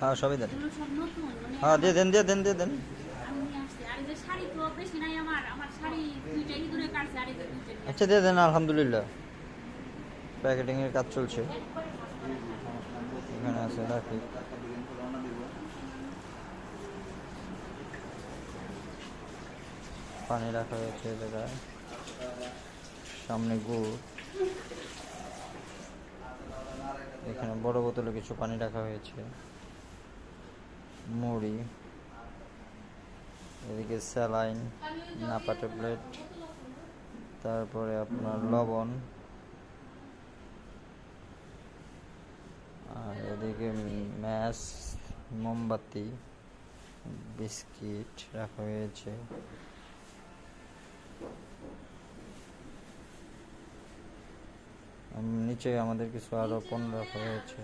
হ্যাঁ সবই দেন। এগুলো সব নতুন মানে হ্যাঁ দিয়ে আমার দেন দিয়ে দেন দিয়ে দেন। আমি নিয়ে আসছি। আর এই যে শাড়ি তো বেশি নাই আমার শাড়ি দুইটা ইঁদুরে কাটছে আর এই যে দুইটা নিয়ে আচ্ছা আসছি। দিয়ে দেন, আলহামদুলিল্লাহ প্যাকেটিং এর কাজ চলছে। এখানে আছে রাখি। পানি রাখা হয়েছে এই জায়গায়, সামনে গুড়, এখানে বড় বোতলে কিছু পানি রাখা হয়েছে, মুড়ি, এদিকে স্যালাইন, নাপা ট্যাবলেট, তারপরে আপনার লবণ, আর এদিকে ম্যাশ, মোমবাতি, বিস্কিট রাখা হয়েছে। নিচে আমাদের কিছু আরো পণ্য রাখা হয়েছে।